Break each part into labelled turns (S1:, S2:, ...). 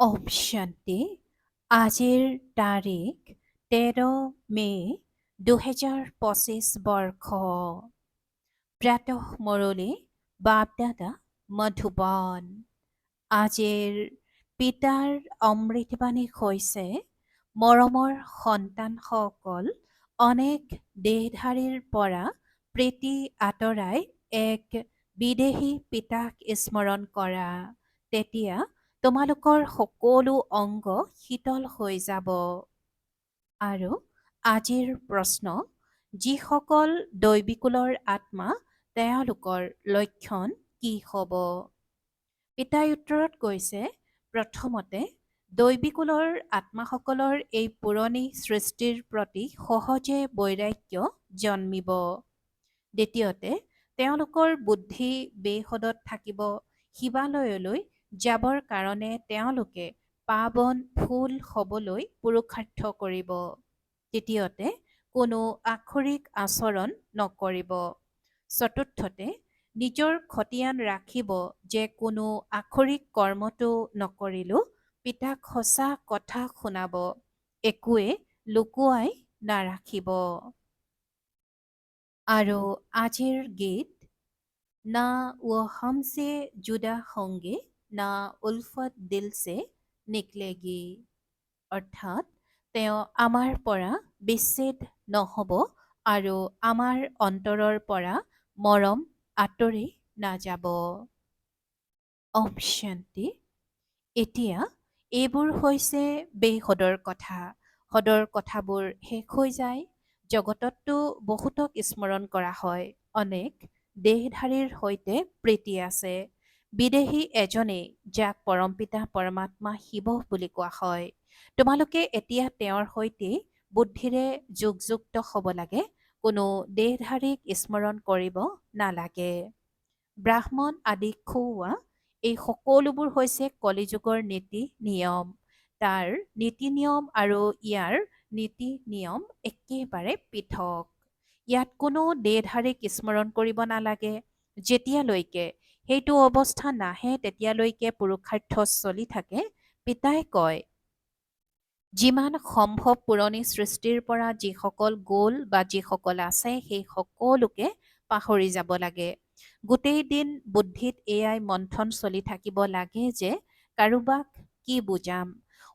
S1: ওম শান্তি। আজিৰ তাৰিখ 13 মে 2025 বৰ্ষ। প্ৰাতঃ মুৰলী বাপদাদা মধুবন। আজিৰ পিতাৰ অমৃতবাণী হৈছে, মৰমৰ সন্তানসকল, অনেক দেহধাৰীৰ পৰা প্ৰীতি আঁতৰাই এক বিদেহী পিতাক স্মৰণ কৰা। তেতিয়া তোমালোকৰ সকলো অংগ শীতল হৈ যাব। আৰু আজিৰ প্ৰশ্ন, যিসকল দৈবিকুলৰ আত্মা, তেওঁলোকৰ লক্ষণ কি হ'ব? পিতাই উত্তৰত কৈছে, প্ৰথমতে দৈবিকুলৰ আত্মাসকলৰ এই পুৰণি সৃষ্টিৰ প্ৰতি সহজে বৈৰাগ্য জন্মিব। দ্বিতীয়তে, তেওঁলোকৰ বুদ্ধি বেহদত থাকিব। শিৱালয়লৈ যাবৰ কাৰণে তেওঁলোকে পাৱন ফুল হ'বলৈ পুৰুষাৰ্থ কৰিব। তৃতীয়তে, কোনো আক্ষৰিক আচৰণ নকৰিব। চতুৰ্থতে, নিজৰ খতিয়ান ৰাখিব যে কোনো আক্ষৰিক কৰ্মটো নকৰিলেও পিতাক সঁচা কথা শুনাব, একোৱে লুকুৱাই নাৰাখিব। আৰু আজিৰ গীত, না ও हमसे जुदा होंगे না উলফত দিল সে নিকলেগি। অৰ্থাৎ তেওঁ আমাৰ পৰা বিচ্ছেদ নহ'ব আৰু আমাৰ অন্তৰৰ পৰা মৰম আঁতৰি নাযাব। ওম শান্তি। এতিয়া এইবোৰ হৈছে বেহদৰ কথা। সদৰ কথাবোৰ শেষ হৈ যায়। জগতততো বহুতক স্মৰণ কৰা হয়। অনেক দেহধাৰীৰ সৈতে প্ৰীতি আছে। বিদেহী এজনেই, যাক পৰমপিতা পৰমাত্মা শিৱ বুলি কোৱা হয়। তোমালোকে এতিয়া তেওঁৰ সৈতে বুদ্ধিৰে যোগযুক্ত হ'ব লাগে। কোনো দেহধাৰীক স্মৰণ কৰিব নালাগে। ব্ৰাহ্মণ আদিক খুওৱা এই সকলোবোৰ হৈছে কলিযুগৰ নীতি নিয়ম। তাৰ নীতি নিয়ম আৰু ইয়াৰ নীতি নিয়ম একেবাৰে পৃথক। ইয়াত কোনো দেহধাৰীক স্মৰণ কৰিব নালাগে। যেতিয়ালৈকে সেইটো অৱস্থা নাহে তেতিয়ালৈকে পুৰুষাৰ্থ চলি থাকে। পিতাই কয়, যিমান সম্ভৱ পুৰণি সৃষ্টিৰ পৰা যিসকল গ'ল বা যিসকল আছে সেই সকলোকে পাহৰি যাব লাগে। গোটেই দিন বুদ্ধিত এয়াই মন্থন চলি থাকিব লাগে যে কাৰোবাক কি বুজাম।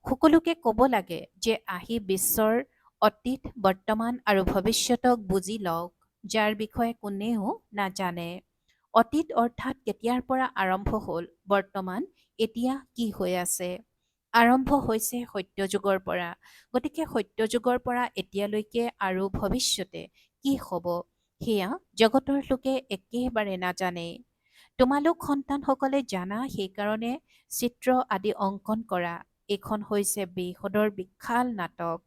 S1: সকলোকে ক'ব লাগে যে আহি বিশ্বৰ অতীত, বৰ্তমান আৰু ভৱিষ্যতক বুজি লওক, যাৰ বিষয়ে কোনেও নাজানে। অতীত অৰ্থাৎ কেতিয়াৰ পৰা আৰম্ভ হ'ল, বৰ্তমান এতিয়া কি হৈ আছে। আৰম্ভ হৈছে সত্যযুগৰ পৰা। গতিকে সত্যযুগৰ পৰা এতিয়ালৈকে আৰু ভৱিষ্যতে কি হ'ব, সেয়া জগতৰ লোকে একেবাৰে নাজানে। তোমালোক সন্তানসকলে জানা, সেইকাৰণে চিত্ৰ আদি অংকন কৰা। এইখন হৈছে বেহদৰ বিশাল নাটক।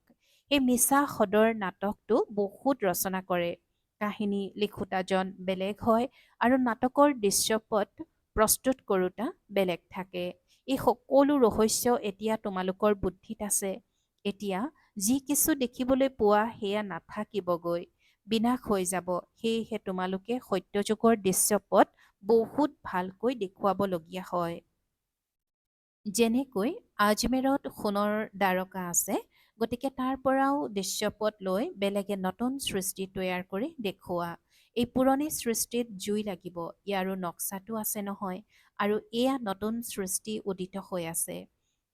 S1: এই মিছা সদৰ নাটকটো বহুত ৰচনা কৰে। কাহিনী লিখোতাজন বেলেগ হয় আৰু নাটকৰ দৃশ্যপট প্ৰস্তুত কৰোঁতা বেলেগ থাকে। এই সকলো ৰহস্য এতিয়া তোমালোকৰ বুদ্ধিত আছে। এতিয়া যি কিছু দেখিবলৈ পোৱা সেয়া নাথাকিবগৈ, বিনাশ হৈ যাব। সেয়েহে তোমালোকে সত্যযুগৰ দৃশ্যপট বহুত ভালকৈ দেখুৱাবলগীয়া হয়। যেনেকৈ আজমেৰত সোণৰ দ্বাৰকা আছে, গতিকে তাৰ পৰাও দৃশ্যপট লৈ বেলেগে নতুন সৃষ্টি তৈয়াৰ কৰি দেখুওৱা। এই পুৰণি সৃষ্টিত জুই লাগিব, ইয়াৰো নক্সাটো আছে নহয়, আৰু এয়া নতুন সৃষ্টি উদিত হৈ আছে।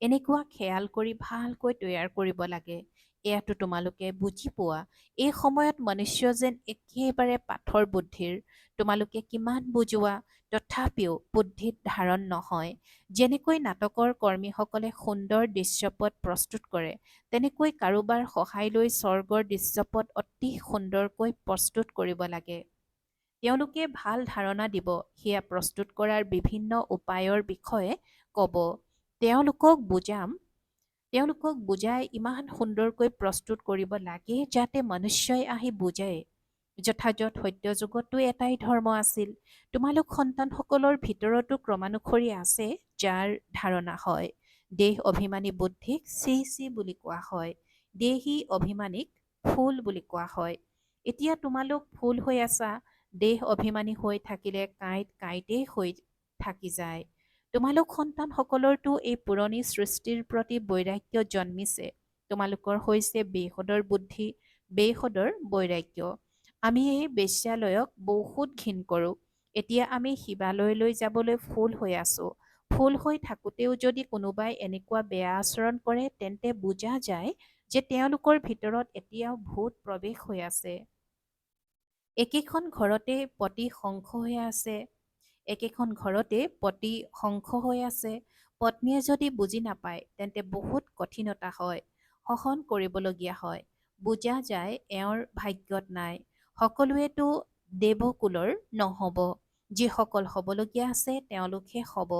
S1: এনেকুৱা খেয়াল কৰি ভালকৈ তৈয়াৰ কৰিব লাগে। এয়াতো তোমালোকে বুজি পোৱা। এই সময়ত মনুষ্য যেন একেবাৰে পাথৰ বুদ্ধিৰ। তোমালোকে কিমান বুজোৱা, তথাপিও বুদ্ধিত ধাৰণ নহয়। যেনেকৈ নাটকৰ কৰ্মীসকলে সুন্দৰ দৃশ্যপট প্ৰস্তুত কৰে, তেনেকৈ কাৰোবাৰ সহায় লৈ স্বৰ্গৰ দৃশ্যপট অতি সুন্দৰকৈ প্ৰস্তুত কৰিব লাগে। তেওঁলোকে ভাল ধাৰণা দিব, সেয়া প্ৰস্তুত কৰাৰ বিভিন্ন উপায়ৰ বিষয়ে ক'ব। তেওঁলোকক বুজাই ইমান সুন্দৰকৈ প্ৰস্তুত কৰিব লাগে যাতে মনুষ্যই আহি বুজে। যথাযথ সত্যযুগতো এটাই ধৰ্ম আছিল। তোমালোক সন্তানসকলৰ ভিতৰতো ক্ৰমানুসৰি আছে যাৰ ধাৰণা হয়। দেহ অভিমানী বুদ্ধিক চি চি বুলি কোৱা হয়। দেহী অভিমানীক ফুল বুলি কোৱা হয়। এতিয়া তোমালোক ফুল হৈ আছা। দেহ অভিমানী হৈ থাকিলে কাঁইট কাঁইটেই হৈ থাকি যায়। তোমালোক সন্তানসকলৰতো এই পুৰণি সৃষ্টিৰ প্ৰতি বৈৰাগ্য জন্মিছে। তোমালোকৰ হৈছে বেসদৰ বুদ্ধি, বেসদৰ বৈৰাগ্য। আমি এই বেশ্যালয়ক বহুত ঘিণ কৰোঁ। এতিয়া আমি শিৱালয়লৈ যাবলৈ ফুল হৈ আছোঁ। ফুল হৈ থাকোঁতেও যদি কোনোবাই এনেকুৱা বেয়া আচৰণ কৰে তেন্তে বুজা যায় যে তেওঁলোকৰ ভিতৰত এতিয়াও ভূত প্ৰৱেশ হৈ আছে। একেখন ঘৰতে পতি সংস হৈ আছে। একেখন ঘৰতে পতি সংস হৈ আছে। পত্নীয়ে যদি বুজি নাপায় তেন্তে বহুত কঠিনতা হয়, সহন কৰিবলগীয়া হয়। বুজা যায় এওঁৰ ভাগ্যত নাই। সকলোৱেতো দেৱকুলৰ নহ'ব। যিসকল হ'বলগীয়া আছে তেওঁলোকহে হ'ব।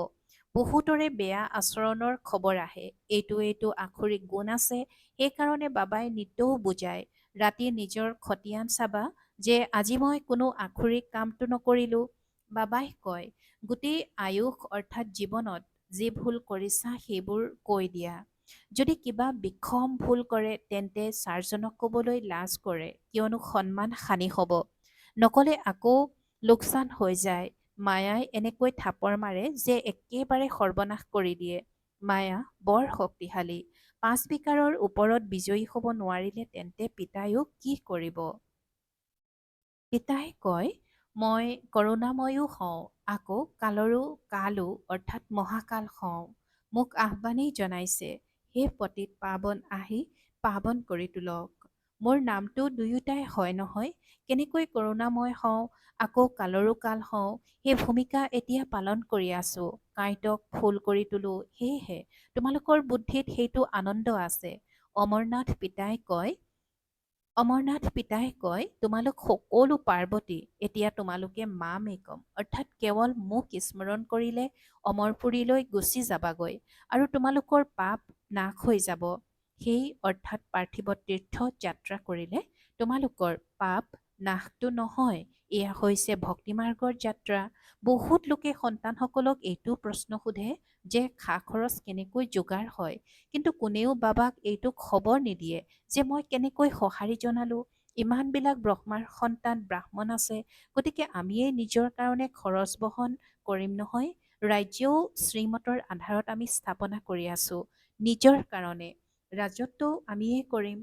S1: বহুতৰে বেয়া আচৰণৰ খবৰ আহে। এইটো আখৰিক গুণ আছে, সেইকাৰণে বাবাই নিতৌ বুজায়, ৰাতি নিজৰ খতিয়ান চাবা যে আজি মই কোনো আখৰিক কামটো নকৰিলোঁ। বাবাই কয়, গোটেই আয়ুস অৰ্থাৎ জীৱনত যি ভুল কৰিছা সেইবোৰ কৈ দিয়া। যদি কিবা বিষম ভুল কৰে তেন্তে ছাৰজনক ক'বলৈ লাজ কৰে, কিয়নো সন্মান হানি হ'ব। নকলে আকৌ লোকচান হৈ যায়। মায়াই এনেকৈ থাপৰ মাৰে যে একেবাৰে সৰ্বনাশ কৰি দিয়ে। মায়া বৰ শক্তিশালী। 5 বিকাৰৰ ওপৰত বিজয়ী হ'ব নোৱাৰিলে তেন্তে পিতায়ো কি কৰিব? পিতাই কয়, মই কৰোণাময়ো হওঁ, আকৌ কালৰো কালো অৰ্থাৎ মহাকাল হওঁ। মোক আহ্বানেই জনাইছে, হে পতিত পাৱন আহি পাৱন কৰি তোলক। মোৰ নামটো দুয়োটাই হয় নহয়, কেনেকৈ কৰোণাময় হওঁ, আকৌ কালৰো কাল হওঁ, সেই ভূমিকা এতিয়া পালন কৰি আছোঁ। কাঁইটক ফুল কৰি তোলোঁ, সেয়েহে তোমালোকৰ বুদ্ধিত সেইটো আনন্দ আছে। অমৰনাথ পিতাই কয়, তোমালোক সকলো পাৰ্বতী, এতিয়া তোমালোকে মা মেকম অৰ্থাৎ কেৱল মোক স্মৰণ কৰিলে অমৰপুৰীলৈ গুচি যাবাগৈ আৰু তোমালোকৰ পাপ নাশ হৈ যাব। সেই অৰ্থাৎ পাৰ্থিৱ তীৰ্থ যাত্ৰা কৰিলে তোমালোকৰ পাপ নাশটো নহয়, এয়া হৈছে ভক্তিমাৰ্গৰ যাত্ৰা। বহুত লোকে সন্তানসকলক এইটো প্ৰশ্ন সোধে যে খা খৰচ কেনেকৈ যোগাৰ হয়, কিন্তু কোনেও বাবাক এইটো খবৰ নিদিয়ে যে মই কেনেকৈ সঁহাৰি জনালোঁ। ইমানবিলাক ব্ৰহ্মাৰ সন্তান ব্ৰাহ্মণ আছে, গতিকে আমিয়েই নিজৰ কাৰণে খৰচ বহন কৰিম নহয়। ৰাজ্যও শ্ৰীমতৰ আধাৰত আমি স্থাপনা কৰি আছোঁ নিজৰ কাৰণে। ৰাজত্বও আমিয়েই কৰিম।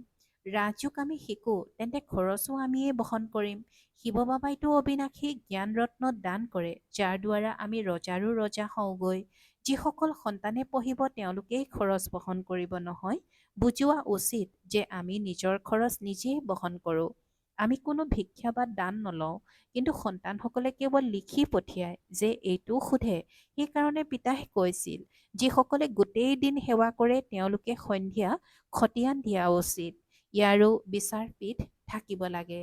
S1: ৰাজযোগ আমি শিকোঁ তেন্তে খৰচো আমিয়েই বহন কৰিম। শিৱ বাবাইতো অবিনাশী জ্ঞান ৰত্ন দান কৰে, যাৰ দ্বাৰা আমি ৰজাৰো ৰজা হওঁগৈ। যিসকল সন্তানে পঢ়িব তেওঁলোকেই খৰচ বহন কৰিব নহয়। বুজোৱা উচিত যে আমি নিজৰ খৰচ নিজেই বহন কৰোঁ। আমি কোনো ভিক্ষা বা দান নলওঁ, কিন্তু সন্তানসকলে কেৱল লিখি পঠিয়ায় যে এইটো সোধে। সেইকাৰণে পিতাই কৈছিল, যিসকলে গোটেই দিন সেৱা কৰে তেওঁলোকে সন্ধিয়া খতিয়ান দিয়া উচিত। ইয়াৰো বিচাৰপীঠ থাকিব লাগে।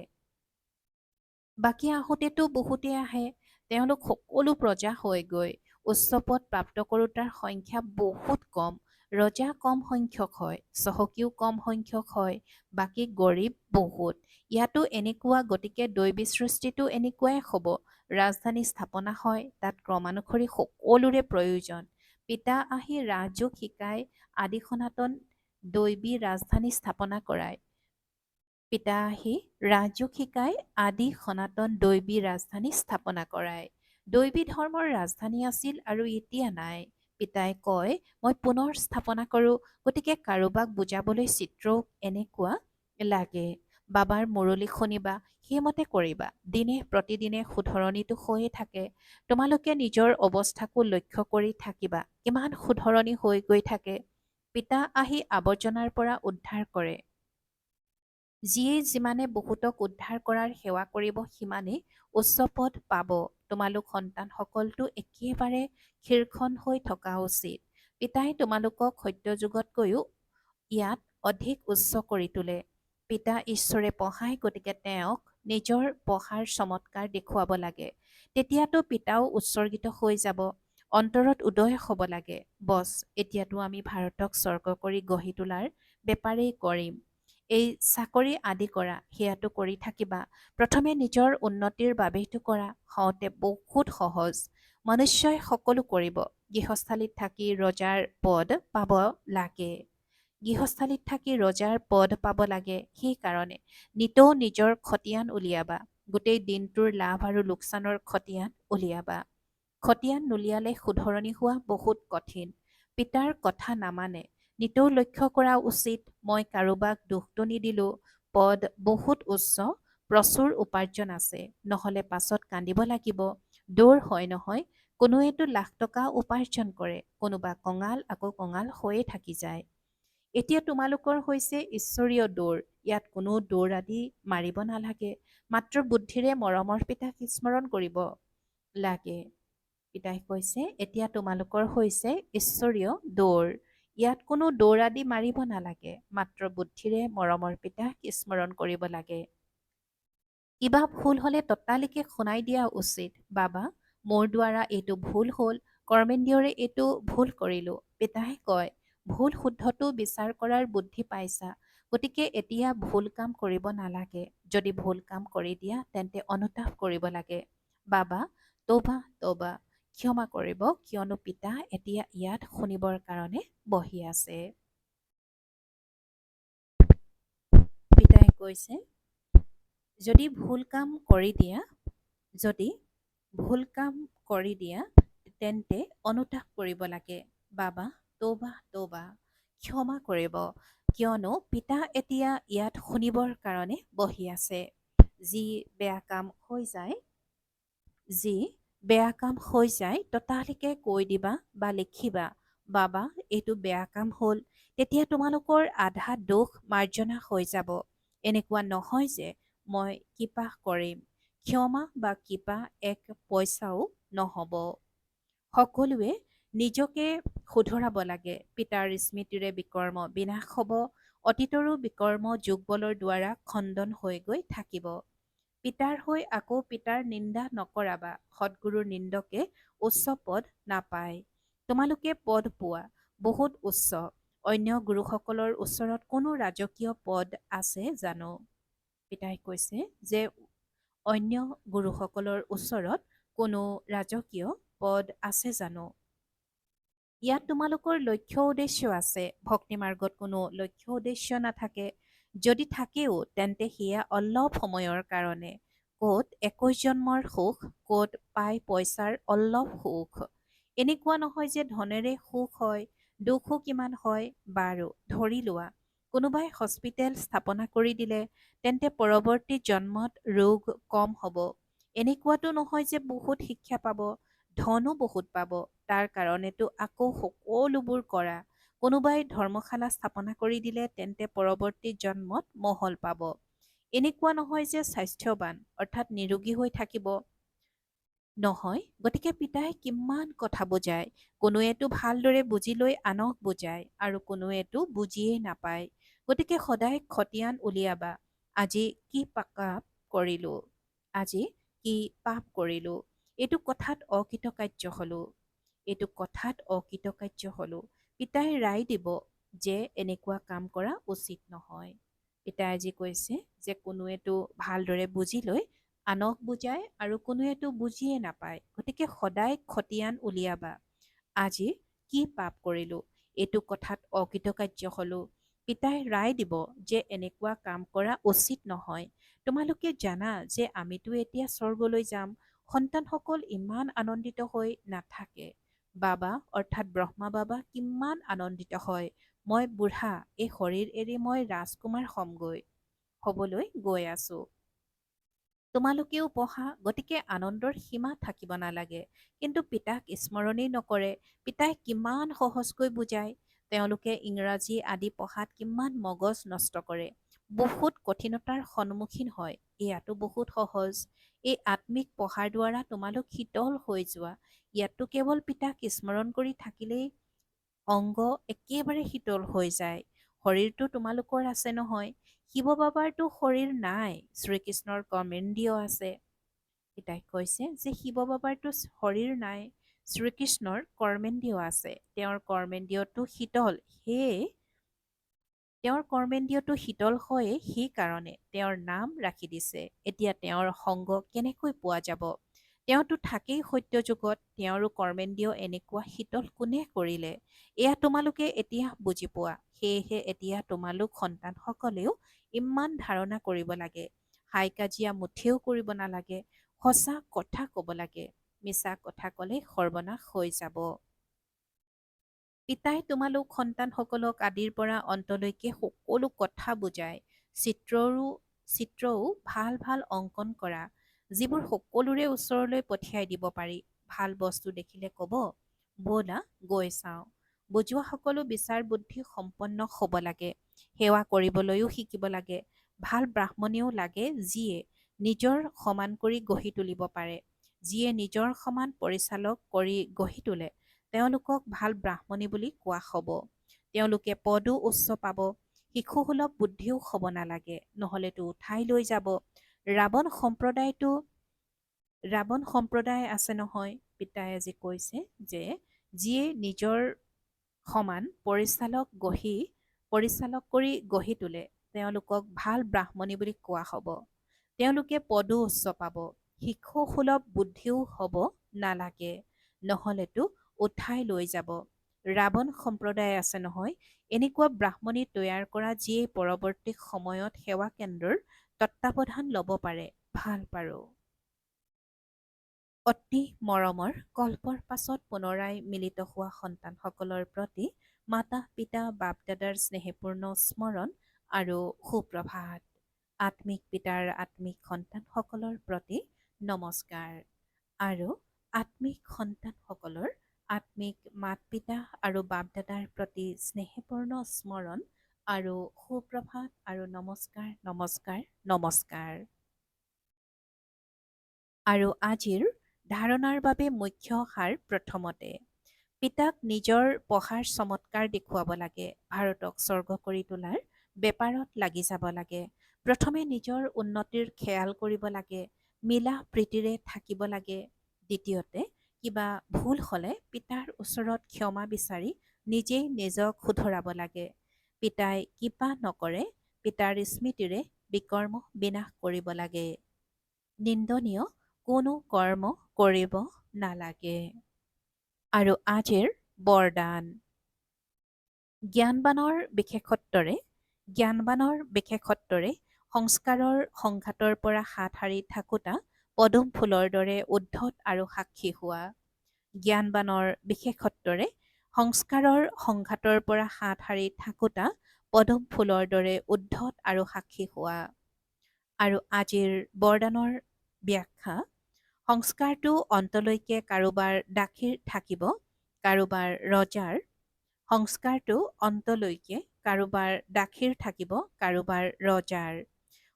S1: বাকী আহোঁতেতো বহুতে আহে, তেওঁলোক সকলো প্ৰজা হয়গৈ। উচ্চ পদ প্ৰাপ্ত কৰোতাৰ সংখ্যা বহুত কম। ৰজা কম সংখ্যক হয়, চহকীও কম সংখ্যক হয়, বাকী গৰীব বহুত। ইয়াতো এনেকুৱা, গতিকে দৈবী সৃষ্টিটো এনেকুৱাই হ'ব। ৰাজধানী স্থাপনা হয়, তাত ক্ৰমানুসৰি সকলোৰে প্ৰয়োজন। পিতা আহি ৰাজযোগ শিকাই আদি সনাতন দৈবী ৰাজধানী স্থাপনা কৰায়। পিতা আহি ৰাজযোগ শিকাই আদি সনাতন দৈবী ৰাজধানী স্থাপনা কৰায়। দৈবী ধৰ্মৰ ৰাজধানী আছিল আৰু এতিয়া নাই। পিতাই কয়, মই পুনৰ স্থাপনা কৰোঁ, গতিকে কাৰোবাক বুজাবলৈ চিত্ৰও এনেকুৱা লাগে। বাবাৰ মুৰলী শুনিবা, সেইমতে কৰিবা। দিনে প্ৰতিদিনে শুধৰণিটো হৈয়ে থাকে। তোমালোকে নিজৰ অৱস্থাকো লক্ষ্য কৰি থাকিবা, কিমান শুধৰণি হৈ গৈ থাকে। পিতা আহি আৱৰ্জনাৰ পৰা উদ্ধাৰ কৰে। যিয়ে যিমানে বহুতক উদ্ধাৰ কৰাৰ সেৱা কৰিব সিমানেই উচ্চ পদ পাব। তোমালোক সন্তানসকলটো একেবাৰে ক্ষীৰখন হৈ থকা উচিত। পিতাই তোমালোকক সত্যযুগতকৈও ইয়াত অধিক উচ্চ কৰি তোলে। পিতা ঈশ্বৰে পঢ়ায়, গতিকে তেওঁক নিজৰ পঢ়াৰ চমৎকাৰ দেখুৱাব লাগে। তেতিয়াতো পিতাও উৎসৰ্গিত হৈ যাব, অন্তৰত উদয় হ'ব লাগে। বছ, এতিয়াতো আমি ভাৰতক স্বৰ্গ কৰি গঢ়ি তোলাৰ বেপাৰেই কৰিম। এই চাকৰি আদি কৰা, সেয়াটো কৰি থাকিবা। প্ৰথমে নিজৰ উন্নতিৰ বাবেইটো কৰা, হওঁতে বহুত সহজ। মনুষ্যই সকলো কৰিব। গৃহস্থালীত থাকি ৰজাৰ পদ পাব লাগে। গৃহস্থালীত থাকি ৰজাৰ পদ পাব লাগে, সেইকাৰণে নিতৌ নিজৰ খতিয়ান উলিয়াবা। গোটেই দিনটোৰ লাভ আৰু লোকচানৰ খতিয়ান উলিয়াবা। খতিয়ান নুলিয়ালে শুধৰণি হোৱা বহুত কঠিন। পিতাৰ কথা নামানে। নিতৌ লক্ষ্য কৰা উচিত। মই কাৰোবাক দোষটো নিদিলোঁ। পদ বহুত উচ্চ, প্ৰচুৰ উপাৰ্জন আছে, নহ'লে পাছত কান্দিব লাগিব। দৌৰ হয় নহয়, কোনোৱেতো লাখ টকা উপাৰ্জন কৰে, কোনোবা কঙাল আকৌ কঙাল হৈয়ে থাকি যায়। এতিয়া তোমালোকৰ হৈছে ঈশ্বৰীয় দৌৰ। ইয়াত কোনো দৌৰ আদি মাৰিব নালাগে, মাত্ৰ বুদ্ধিৰে মৰমৰ পিতাক স্মৰণ কৰিব লাগে। পিতাই কৈছে, এতিয়া তোমালোকৰ হৈছে ঈশ্বৰীয় দৌৰ। ইয়াত কোনো দৌৰ আদি মাৰিব নালাগে, মাত্ৰ বুদ্ধিৰে মৰমৰ পিতাক স্মৰণ কৰিব লাগে। কিবা ভুল হ'লে ততালিকে শুনাই দিয়া উচিত। বাবা, মোৰ দ্বাৰা এইটো ভুল হ'ল, কৰ্মেন্দ্ৰিয়ৰে এইটো ভুল কৰিলোঁ। পিতাই কয়, ভুল শুদ্ধটো বিচাৰ কৰাৰ বুদ্ধি পাইছা, গতিকে এতিয়া ভুল কাম কৰিব নালাগে। যদি ভুল কাম কৰি দিয়া তেন্তে অনুতাপ কৰিব লাগে। বাবা, তৌবা তৌবা, ক্ষমা কৰিব, কিয়নো পিতা এতিয়া ইয়াত শুনিবৰ কাৰণে বহি আছে। পিতাই কৈছে, যদি ভুল কাম কৰি দিয়া, যদি ভুল কাম কৰি দিয়া তেন্তে অনুতাপ কৰিব লাগে। বাবা, তৌবা তৌবা, ক্ষমা কৰিব, কিয়নো পিতা এতিয়া ইয়াত শুনিবৰ কাৰণে বহি আছে। যি বেয়া কাম হৈ যায়, যি বেয়া কাম হৈ যায় ততালিকে কৈ দিবা বা লিখিবা, বাবা এইটো বেয়া কাম হ'ল, তেতিয়া তোমালোকৰ আধা দোষ মাৰ্জনা হৈ যাব। এনেকুৱা নহয় যে মই কিপা কৰিম, ক্ষমা বা কিপা এক পইচাও নহ'ব। সকলোৱে নিজকে শুধৰাব লাগে। পিতাৰ স্মৃতিৰে বিকৰ্ম বিনাশ হ'ব, অতীতৰো বিকৰ্ম যোগবলৰ দ্বাৰা খণ্ডন হৈ গৈ থাকিব। পিতাৰ হৈ আকৌ পিতাৰ নিন্দা নকৰাবা। সদ্গুৰুৰ নিন্দকে উচ্চ পদ নাপায়। তোমালোকে পদ পোৱা বহুত উচ্চ। অন্য গুৰুসকলৰ ওচৰত কোনো ৰাজকীয় পদ আছে জানো? পিতাই কৈছে যে অন্য গুৰুসকলৰ ওচৰত কোনো ৰাজকীয় পদ আছে জানো? ইয়াত তোমালোকৰ লক্ষ্য উদ্দেশ্য আছে। ভক্তি মাৰ্গত কোনো লক্ষ্য উদ্দেশ্য নাথাকে। যদি থাকেও তেন্তে সেয়া অলপ সময়ৰ কাৰণে। ক'ত 21 জন্মৰ সুখ, ক'ত পাই পইচাৰ অলপ সুখ। এনেকুৱা নহয় যে ধনেৰে সুখ হয়, দুখো কিমান হয়। বাৰু ধৰি লোৱা, কোনোবাই হস্পিটেল স্থাপনা কৰি দিলে, তেন্তে পৰৱৰ্তী জন্মত ৰোগ কম হ'ব। এনেকুৱাতো নহয় যে বহুত শিক্ষা পাব, ধনো বহুত পাব, তাৰ কাৰণেতো আকৌ সকলোবোৰ কৰা। কোনোবাই ধৰ্মশালা স্থাপনা কৰি দিলে তেন্তে পৰৱৰ্তী জন্মত মহল পাব। এনেকুৱা নহয় যে স্বাস্থ্যৱান অৰ্থাৎ নিৰোগী হৈ থাকিব। নহয়, গতিকে পিতাই কিমান কথা বুজায়। কোনোৱেতো ভালদৰে বুজি লৈ আনক বুজায় আৰু কোনোৱেতো বুজিয়েই নাপায়। গতিকে সদায় খতিয়ান উলিয়াবা। আজি কি পাপ কৰিলোঁ, আজি কি পাপ কৰিলোঁ, এইটো কথাত অকৃতকাৰ্য হ'লোঁ, এইটো কথাত অকৃতকাৰ্য হ'লোঁ। পিতাই ৰায় দিব যে এনেকুৱা কাম কৰা উচিত নহয়। পিতাই আজি কৈছে যে কোনোৱেতো ভালদৰে বুজি লৈ আনক বুজায় আৰু কোনোৱেতো বুজিয়ে নাপায়। গতিকে সদায় খতিয়ান উলিয়াবা। আজি কি পাপ কৰিলোঁ, এইটো কথাত অকৃতকাৰ্য হ'লোঁ। পিতাই ৰায় দিব যে এনেকুৱা কাম কৰা উচিত নহয়। তোমালোকে জানা যে আমিতো এতিয়া স্বৰ্গলৈ যাম। সন্তানসকল ইমান আনন্দিত হৈ নাথাকে। বাবা অৰ্থাৎ ব্ৰহ্মা বাবা কিমান আনন্দিত হয়। মই বুঢ়া, এই শৰীৰ এৰি মই ৰাজকুমাৰ হ'বলৈ গৈ আছোঁ। তোমালোকেও পঢ়া, গতিকে আনন্দৰ সীমা থাকিব নালাগে। কিন্তু পিতাক স্মৰণেই নকৰে। পিতাই কিমান সহজকৈ বুজায়। তেওঁলোকে ইংৰাজী আদি পঢ়াত কিমান মগজ নষ্ট কৰে। বহুত কঠিনতাৰ সন্মুখীন হয়। এয়াতো বহুত সহজ। এই আত্মিক পঢ়াৰ দ্বাৰা তোমালোক শীতল হৈ যোৱা। ইয়াতো কেৱল পিতাক স্মৰণ কৰি থাকিলেই অংগ একেবাৰে শীতল হৈ যায়। শৰীৰটো তোমালোকৰ আছে নহয়। শিৱ বাবাৰতো শৰীৰ নাই, শ্ৰীকৃষ্ণৰ কৰ্মেন্দ্ৰিয় আছে। পিতাই কৈছে যে শিৱ বাবাৰতো শৰীৰ নাই, শ্ৰীকৃষ্ণৰ কৰ্মেন্দ্ৰিয় আছে। তেওঁৰ কৰ্মেন্দ্ৰিয়টো শীতল, সেয়ে তেওঁৰ কৰ্মেন্দ্ৰিয়টো শীতল হয়ে সেইকাৰণে তেওঁৰ নাম ৰাখি দিছে। এতিয়া তেওঁৰ সংগ কেনেকৈ পোৱা যাব? তেওঁতো থাকেই সত্য যুগত, তেওঁৰো কৰ্মেন্দ্ৰিয় এনেকুৱা শীতল কোনে কৰিলে? এয়া তোমালোকে এতিয়া বুজি পোৱা। সেয়েহে এতিয়া তোমালোক সন্তানসকলেও ইমান ধাৰণা কৰিব লাগে। হাই কাজিয়া মুঠেও কৰিব নালাগে, সঁচা কথা ক'ব লাগে। মিছা কথা ক'লে সৰ্বনাশ হৈ যাব। পিতাই তোমালোক সন্তানসকলক আদিৰ পৰা অন্তলৈকে সকলো কথা বুজায়। চিত্ৰও ভাল ভাল অংকন কৰা, যিবোৰ সকলোৰে ওচৰলৈ পঠিয়াই দিব পাৰি। ভাল বস্তু দেখিলে ক'ব, ব'লা গৈ চাওঁ। বুজোৱাসকলো বিচাৰ বুদ্ধি সম্পন্ন হ'ব লাগে। সেৱা কৰিবলৈও শিকিব লাগে। ভাল ব্ৰাহ্মণেও লাগে যিয়ে নিজৰ সমান কৰি গঢ়ি তুলিব পাৰে। যিয়ে নিজৰ সমান পৰিচালক কৰি গঢ়ি তোলে, তেওঁলোকক ভাল ব্ৰাহ্মণী বুলি কোৱা হ'ব। তেওঁলোকে পদো উচ্চ পাব, শিশুসুলভ বুদ্ধিও হ'ব নালাগে, নহ'লেতো উঠাই লৈ যাব। ৰাৱণ সম্প্ৰদায় আছে নহয়, পিতাই আজি কৈছে যে যিয়ে নিজৰ সমান পৰিচালক কৰি গঢ়ি তোলে, তেওঁলোকক ভাল ব্ৰাহ্মণী বুলি কোৱা হ'ব। তেওঁলোকে পদো উচ্চ পাব, শিশুসুলভ বুদ্ধিও হ'ব নালাগে, নহ'লেতো উঠাই লৈ যাব। ৰাৱণ সম্প্ৰদায় আছে নহয়, এনেকুৱা ব্ৰাহ্মণী তৈয়াৰ কৰা যিয়ে পৰৱৰ্তী সময়ত সেৱা কেন্দ্ৰৰ তত্বাৱধান ল'ব পাৰে। ভাল পাৰো। অতি মৰমৰ কল্পৰ পাছত পুনৰাই মিলিত হোৱা সন্তানসকলৰ প্ৰতি মাতা পিতা বাপ দাদাৰ স্নেহপূৰ্ণ স্মৰণ আৰু সুপ্ৰভাত। আত্মিক পিতাৰ আত্মিক সন্তানসকলৰ প্ৰতি নমস্কাৰ আৰু আত্মিক সন্তানসকলৰ আত্মিক মাত পিতা আৰু বাপ দাদাৰ প্ৰতি স্নেহপূৰ্ণ স্মৰণ আৰু সুপ্ৰভাত আৰু নমস্কাৰ নমস্কাৰ নমস্কাৰ। আৰু আজিৰ ধাৰণাৰ বাবে মুখ্য সাৰ প্ৰথমতে, পিতাক নিজৰ পঢ়াৰ চমৎকাৰ দেখুৱাব লাগে। ভাৰতক স্বৰ্গ কৰি তোলাৰ বেপাৰত লাগি যাব লাগে। প্ৰথমে নিজৰ উন্নতিৰ খেয়াল কৰিব লাগে। মিলা প্ৰীতিৰে থাকিব লাগে। দ্বিতীয়তে, কিবা ভুল হ'লে পিতাৰ ওচৰত ক্ষমা বিচাৰি নিজেই নিজক শুধৰাব লাগে। পিতাই কিবা নকৰে, পিতাৰ স্মৃতিৰে বিকৰ্ম বিনাশ কৰিব লাগে। নিন্দনীয় কোনো কৰ্ম কৰিব নালাগে। আৰু আজিৰ বৰদান, জ্ঞানবানৰ বিশেষত্বৰে সংস্কাৰৰ সংঘাতৰ পৰা হাত সাৰি থাকোঁতা পদুম ফুলৰ দৰে উদ্ধত আৰু সাক্ষী হোৱা। জ্ঞানবানৰ বিশেষত্বৰে সংস্কাৰৰ সংঘাতৰ পৰা হাত সাৰি থাকোঁতা পদুম ফুলৰ দৰে উদ্ধত আৰু সাক্ষী হোৱা। আৰু আজিৰ বৰদানৰ ব্যাখ্যা, সংস্কাৰটো অন্তলৈকে কাৰোবাৰ দাসীৰ থাকিব, কাৰোবাৰ ৰজাৰ। সংস্কাৰটো অন্তলৈকে কাৰোবাৰ দাসীৰ থাকিব, কাৰোবাৰ ৰজাৰ।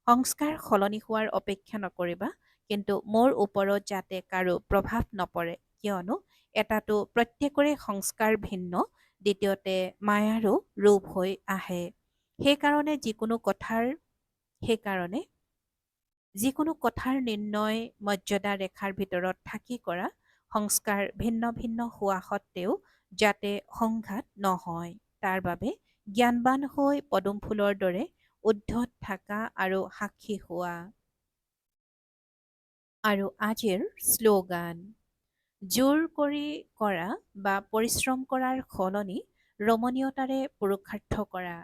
S1: সংস্কাৰ সলনি হোৱাৰ অপেক্ষা নকৰিবা, কিন্তু মোৰ ওপৰত যাতে কাৰো প্ৰভাৱ নপৰে, কিয়নো এটাতো প্ৰত্যেকৰে সংস্কাৰ ভিন্ন, দ্বিতীয়তে মায়াৰো ৰূপ হৈ আহে। সেইকাৰণে যিকোনো কথাৰ নিৰ্ণয় মৰ্যাদা ৰেখাৰ ভিতৰত থাকি কৰা। সংস্কাৰ ভিন্ন ভিন্ন হোৱা সত্ত্বেও যাতে সংঘাত নহয়, তাৰ বাবে জ্ঞানবান হৈ পদুম ফুলৰ দৰে উদ্ধত থাকা আৰু সাক্ষী হোৱা। আৰু আজিৰ শ্লোগান, জোৰ কৰি কৰা বা পৰিশ্ৰম কৰাৰ সলনি ৰমণীয়তাৰে পুৰুষাৰ্থ কৰা।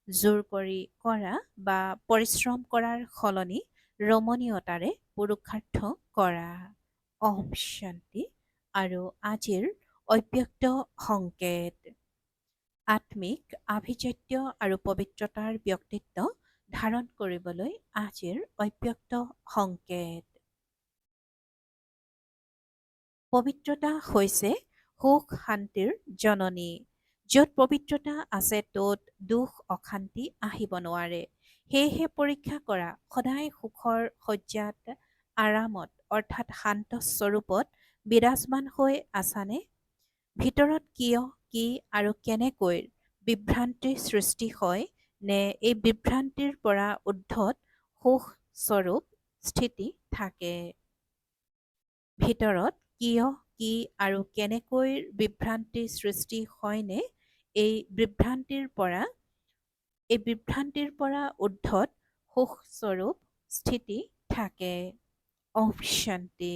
S1: জোৰ কৰি কৰা বা পৰিশ্ৰম কৰাৰ সলনি ৰমণীয়তাৰে পুৰুষাৰ্থ কৰা। ওম শান্তি। আৰু আজিৰ অব্যক্ত সংকেত, আত্মিক আভিজাত্য আৰু পবিত্ৰতাৰ ব্যক্তিত্ব ধাৰণ কৰিবলৈ আজিৰ অব্যক্ত সংকেত। পবিত্ৰতা হৈছে সুখ শান্তিৰ জননী। য'ত পবিত্ৰতা আছে ত'ত দুখ অশান্তি আহিব নোৱাৰে। সেয়েহে পৰীক্ষা কৰা, সদায় সুখৰ শয্যাত আৰামত অৰ্থাৎ শান্ত স্বৰূপত বিৰাজমান হৈ আছানে? ভিতৰত কিয়, কি আৰু কেনেকৈ বিভ্ৰান্তিৰ সৃষ্টি হয়, নে এই বিভ্ৰান্তিৰ পৰা উদ্ধত সুখ স্বৰূপ স্থিতি থাকে? ভিতৰত কিয়, কি আৰু কেনেকৈ বিভ্ৰান্তিৰ সৃষ্টি হয়নে এই বিভ্ৰান্তিৰ পৰা উদ্ধত সুখস্বৰূপ স্থিতি থাকে। ওম শান্তি।